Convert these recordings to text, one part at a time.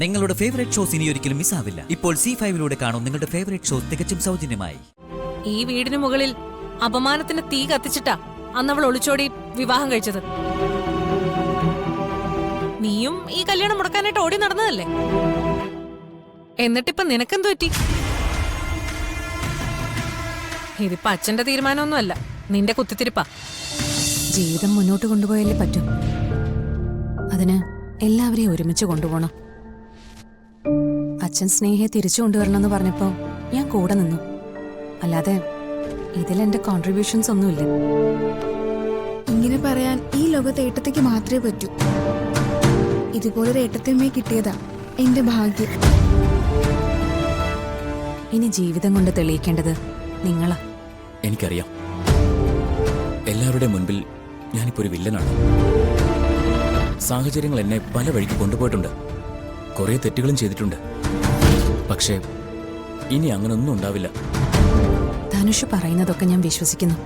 നിങ്ങളുടെ favourite shows ഇനി ഒരിക്കലും മിസ്സാവില്ല. ഇപ്പോൾ C5 കാണും നിങ്ങളുടെ ഫേവറേറ്റ് ഷോസ് തികച്ചും സൗജന്യമായി. ഈ വീടിന് മുകളിൽ അപമാനത്തിന് തീ കത്തിച്ചിട്ടാ അന്നവൾ ഒളിച്ചോടി വിവാഹം കഴിച്ചത്. നീയും ഈ കല്യാണം മുടക്കാനായിട്ട് ഓടി നടന്നതല്ലേ? എന്നിട്ടിപ്പൊ നിനക്കെന്തു പറ്റി? ഇതിപ്പോ അച്ഛന്റെ തീരുമാനമൊന്നുമല്ല, നിന്റെ കുത്തിത്തിരിപ്പാ. ജീവിതം മുന്നോട്ട് കൊണ്ടുപോയാലേ പറ്റും. അതിന് എല്ലാവരെയും ഒരുമിച്ച് കൊണ്ടുപോകണം. അച്ഛൻ സ്നേഹയെ തിരിച്ചു കൊണ്ടുവരണമെന്ന് പറഞ്ഞപ്പോ ഞാൻ കൂടെ നിന്നു. അല്ലാതെ ഇതിലെന്റെ കോൺട്രിബ്യൂഷൻസ് ഒന്നുമില്ല. ഇങ്ങനെ പറയാൻ ഈ ലോകത്തെ ഏട്ടത്തേക്ക് മാത്രമേ പറ്റൂ. ഇതുപോലൊരു ഏട്ടത്തിയമ്മയെ കിട്ടിയതാ എന്റെ ഭാഗ്യം. ഇനി ജീവിതം കൊണ്ട് തെളിയിക്കേണ്ടത് നിങ്ങളാ. എനിക്കറിയാം, എല്ലാവരുടെ മുൻപിൽ ഞാനിപ്പോ ഒരു വില്ലനാണ്. സാഹചര്യങ്ങൾ എന്നെ പല വഴിക്ക് കൊണ്ടുപോയിട്ടുണ്ട്, കുറെ തെറ്റുകളും ചെയ്തിട്ടുണ്ട്. പക്ഷേ ഇനി അങ്ങനൊന്നും ഉണ്ടാവില്ല. ധനുഷ് പറയുന്നതൊക്കെ ഞാൻ വിശ്വസിക്കുന്നു.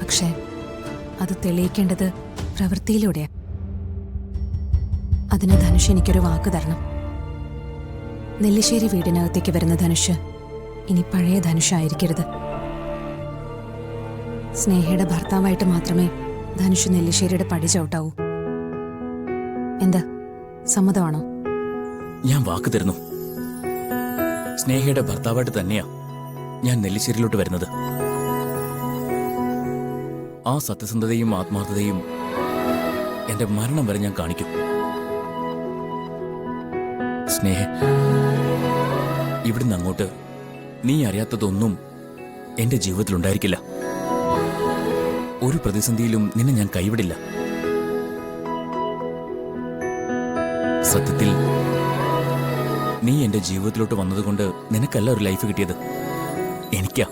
പക്ഷേ അത് തെളിയിക്കേണ്ടത് പ്രവൃത്തിയിലൂടെയാ. അതിന് ധനുഷ് എനിക്കൊരു വാക്ക് തരണം. നെല്ലിശ്ശേരി വീടിനകത്തേക്ക് വരുന്ന ധനുഷ് ഇനി പഴയ ധനുഷായിരിക്കരുത്. സ്നേഹയുടെ ഭർത്താവായിട്ട് മാത്രമേ ധനുഷ് നെല്ലിശ്ശേരിയുടെ പടി ചവിട്ടാവൂ. എന്താ, സമ്മതമാണോ? ഞാൻ വാക്ക് തരുന്നു. സ്നേഹയുടെ ഭർത്താവായിട്ട് തന്നെയാ ഞാൻ നെല്ലിശ്ശേരിയിലോട്ട് വരുന്നത്. ആ സത്യസന്ധതയും ആത്മാർത്ഥതയും എന്റെ മരണം വരെ ഞാൻ കാണിക്കും. സ്നേഹ, ഇവിടുന്ന് അങ്ങോട്ട് നീ അറിയാത്തതൊന്നും എന്റെ ജീവിതത്തിലുണ്ടായിരിക്കില്ല. ഒരു പ്രതിസന്ധിയിലും നിന്നെ ഞാൻ കൈവിടില്ല. സത്യത്തിൽ നീ എന്റെ ജീവിതത്തിലോട്ട് വന്നതുകൊണ്ട് നിനക്കല്ല ഒരു ലൈഫ് കിട്ടിയത്, എനിക്കാ.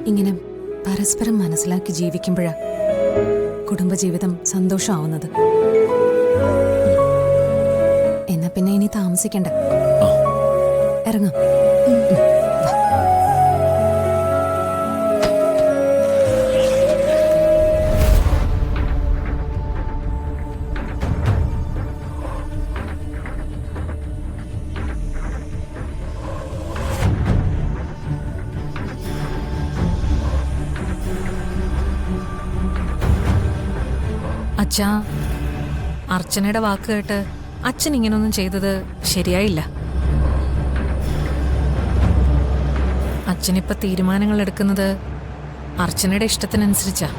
ഇങ്ങനെ പരസ്പരം മനസ്സിലാക്കി ജീവിക്കുമ്പോഴാ കുടുംബജീവിതം സന്തോഷമാവുന്നത്. എന്നാ പിന്നെ ഇനി താമസിക്കണ്ട, ഇറങ്ങാം. അച്ഛാ, അർച്ചനയുടെ വാക്ക് കേട്ട് അച്ഛൻ ഇങ്ങനൊന്നും ചെയ്തത് ശരിയായില്ല. അച്ഛനിപ്പോ തീരുമാനങ്ങൾ എടുക്കുന്നത് അർച്ചനയുടെ ഇഷ്ടത്തിനനുസരിച്ചാ.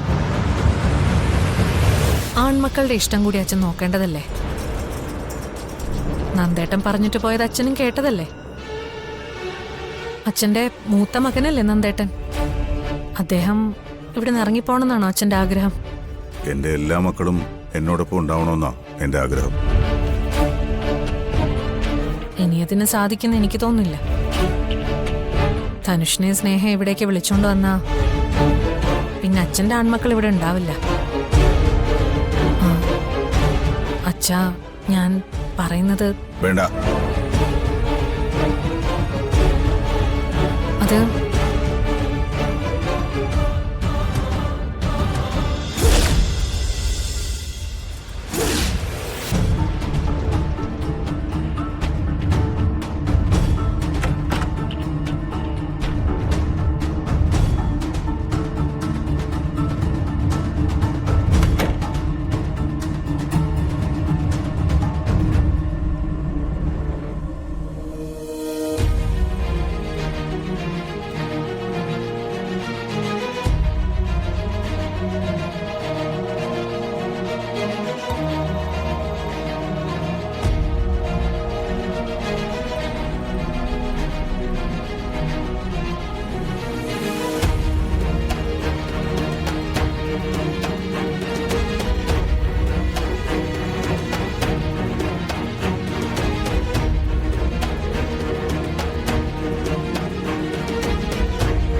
ആൺമക്കളുടെ ഇഷ്ടം കൂടി അച്ഛൻ നോക്കേണ്ടതല്ലേ? നന്ദേട്ടൻ പറഞ്ഞിട്ട് പോയത് അച്ഛനും കേട്ടതല്ലേ? അച്ഛന്റെ മൂത്ത മകനല്ലേ നന്ദേട്ടൻ? അദ്ദേഹം ഇവിടെ നിന്ന് ഇറങ്ങിപ്പോണെന്നാണോ അച്ഛന്റെ ആഗ്രഹം? എന്റെ എല്ലാ മക്കളും എന്നോടൊപ്പം ഉണ്ടാവണമെന്നാ എന്റെ ആഗ്രഹം. ഇനി അതിന് സാധിക്കുന്ന എനിക്ക് തോന്നുന്നില്ല. ധനുഷിനെ സ്നേഹ ഇവിടേക്ക് വിളിച്ചോണ്ട് വന്നാ പിന്നെ അച്ഛന്റെ ആൺമക്കൾ ഇവിടെ ഉണ്ടാവില്ല. അച്ഛാ, ഞാൻ പറയുന്നത് വേണ്ട. അത്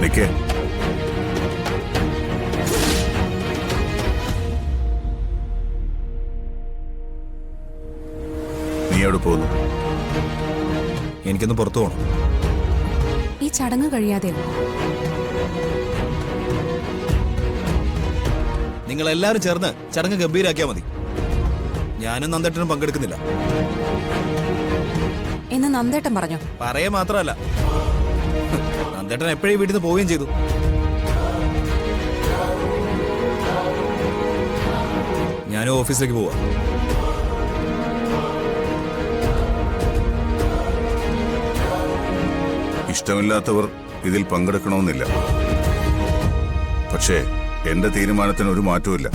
നിക്കേ. നീ എവിടെ പോകുന്നു? എനിക്കൊന്ന് പുറത്തു പോകണം. ഈ ചടങ്ങ് കഴിയാതെ നിങ്ങൾ എല്ലാവരും ചേർന്ന് ചടങ്ങ് ഗംഭീരാക്കിയാ മതി. ഞാനും നന്ദേട്ടനും പങ്കെടുക്കുന്നില്ല. എന്ന് നന്ദേട്ടൻ പറഞ്ഞോ? പറയേ മാത്രമല്ല, നന്ദേട്ടൻ എപ്പോഴും വീട്ടിൽ നിന്ന് പോവുകയും ചെയ്തു. ഞാനും ഓഫീസിലേക്ക് പോവാ. ഇഷ്ടമില്ലാത്തവർ ഇതിൽ പങ്കെടുക്കണമെന്നില്ല. പക്ഷേ എന്റെ തീരുമാനത്തിന് ഒരു മാറ്റവുമില്ല.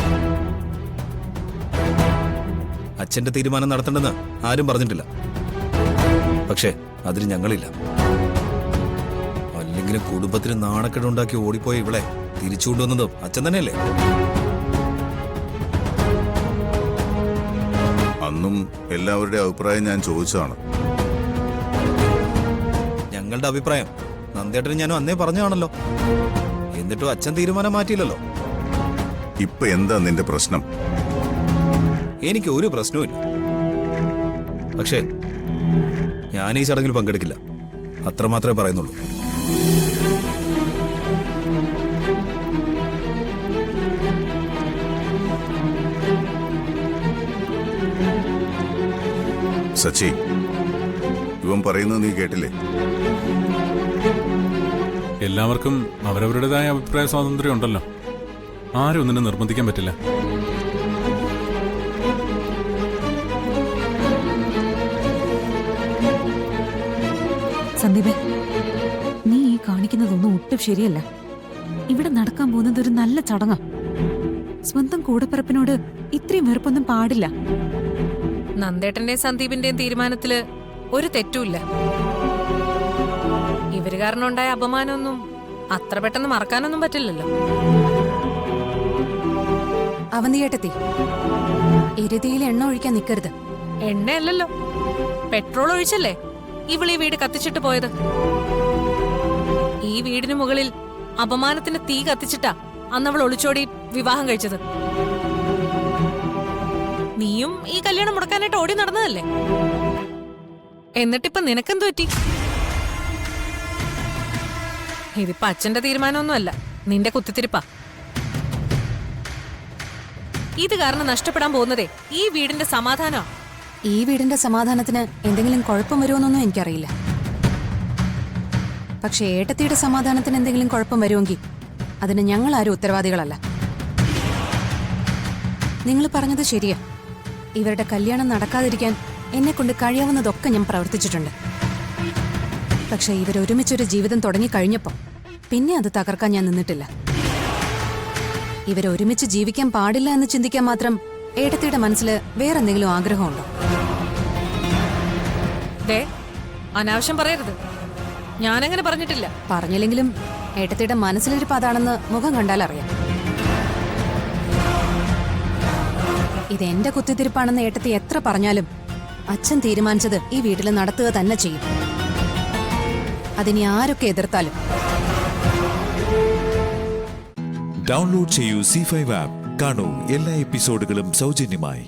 അച്ഛന്റെ തീരുമാനം നടത്തേണ്ടെന്ന് ആരും പറഞ്ഞിട്ടില്ല. പക്ഷേ അതിന് ഞങ്ങളില്ല. അല്ലെങ്കിലും കുടുംബത്തിന് നാണക്കേടുണ്ടാക്കി ഓടിപ്പോയി ഇവിടെ തിരിച്ചുകൊണ്ടുവന്നതും അച്ഛൻ തന്നെയല്ലേ? അന്നും എല്ലാവരുടെ അഭിപ്രായം ഞാൻ ചോദിച്ചതാണ്. ഞങ്ങളുടെ അഭിപ്രായം നന്ദേട്ടനും ഞാനും അന്നേ പറഞ്ഞാണല്ലോ. എന്നിട്ടും അച്ഛൻ തീരുമാനം മാറ്റിയില്ലല്ലോ. ഇപ്പൊ എന്താ നിന്റെ പ്രശ്നം? എനിക്ക് ഒരു പ്രശ്നവുമില്ല. പക്ഷേ ഞാൻ ഈ ചടങ്ങിൽ പങ്കെടുക്കില്ല, അത്രമാത്രമേ പറയുന്നുള്ളൂ. സച്ചി, ഇവൻ പറയുന്നത് നീ കേട്ടില്ലേ? എല്ലാവർക്കും അവരവരുടേതായ അഭിപ്രായ സ്വാതന്ത്ര്യം ഉണ്ടല്ലോ. ആരും ഒന്നിനെ നിർബന്ധിക്കാൻ പറ്റില്ല. സന്ദീപേ, നീ ഈ കാണിക്കുന്നതൊന്നും ഒട്ടും ശരിയല്ല. ഇവിടെ നടക്കാൻ പോകുന്നത് ഒരു നല്ല ചടങ്ങാ. സ്വന്തം കൂടപ്പിറപ്പിനോട് ഇത്രയും വെറുപ്പൊന്നും പാടില്ല. നന്ദേട്ടന്റെയും സന്ദീപിന്റെയും തീരുമാനത്തില് ഒരു തെറ്റുമില്ല. ഇവര് കാരണം ഉണ്ടായ അപമാനമൊന്നും അത്ര പെട്ടെന്ന് മറക്കാനൊന്നും പറ്റില്ലല്ലോ. അവന്തിയേട്ടത്തി, എരുതിയിൽ എണ്ണ ഒഴിക്കാൻ നിൽക്കരുത്. എണ്ണയല്ലല്ലോ, പെട്രോൾ ഒഴിച്ചല്ലേ ഇവളീ വീട് കത്തിച്ചിട്ട് പോയത്. ഈ വീടിന് മുകളിൽ അപമാനത്തിന് തീ കത്തിച്ചിട്ടാ അന്നവൾ ഒളിച്ചോടി വിവാഹം കഴിച്ചത്. നീയും ഈ കല്യാണം മുടക്കാനായിട്ട് ഓടി നടന്നതല്ലേ? എന്നിട്ടിപ്പൊ നിനക്കെന്തു പറ്റി? ഇതിപ്പോ അച്ഛന്റെ തീരുമാനമൊന്നുമല്ല, നിന്റെ കുത്തിത്തിരിപ്പാ. ഇത് കാരണം നഷ്ടപ്പെടാൻ പോകുന്നതേ ഈ വീടിന്റെ സമാധാനമാ. ഈ വീടിന്റെ സമാധാനത്തിന് എന്തെങ്കിലും കുഴപ്പം വരുമെന്നൊന്നും എനിക്കറിയില്ല. പക്ഷെ ഏട്ടത്തിയുടെ സമാധാനത്തിന് എന്തെങ്കിലും കുഴപ്പം വരുമെങ്കിൽ അതിന് ഞങ്ങൾ ആരും ഉത്തരവാദികളല്ല. നിങ്ങൾ പറഞ്ഞത് ശരിയാ. ഇവരുടെ കല്യാണം നടക്കാതിരിക്കാൻ എന്നെ കൊണ്ട് കഴിയാവുന്നതൊക്കെ ഞാൻ പ്രവർത്തിച്ചിട്ടുണ്ട്. പക്ഷെ ഇവരൊരുമിച്ചൊരു ജീവിതം തുടങ്ങിക്കഴിഞ്ഞപ്പോൾ പിന്നെ അത് തകർക്കാൻ ഞാൻ നിന്നിട്ടില്ല. ഇവരൊരുമിച്ച് ജീവിക്കാൻ പാടില്ല എന്ന് ചിന്തിക്കാൻ മാത്രം ഏട്ടത്തിയുടെ മനസ്സിൽ വേറെന്തെങ്കിലും ആഗ്രഹമുണ്ടോ? അനാവശ്യം പറയരുത്. ഞാനങ്ങനെ പറഞ്ഞിട്ടില്ല. പറഞ്ഞില്ലെങ്കിലും ഏട്ടത്തിയുടെ മനസ്സിലിരിപ്പ് അതാണെന്ന് മുഖം കണ്ടാൽ അറിയാം. ഇതെന്റെ കുത്തിത്തിരിപ്പാണെന്ന് ഏട്ടത്തി എത്ര പറഞ്ഞാലും അച്ഛൻ തീരുമാനിച്ചത് ഈ വീട്ടിൽ നടത്തുക തന്നെ ചെയ്യും. അതിനി ആരൊക്കെ എതിർത്താലും. ഡൗൺലോഡ് ചെയ്യൂ C5 ആപ്പ്. കാണൂ എല്ലാ എപ്പിസോഡുകളും സൗജന്യമായി.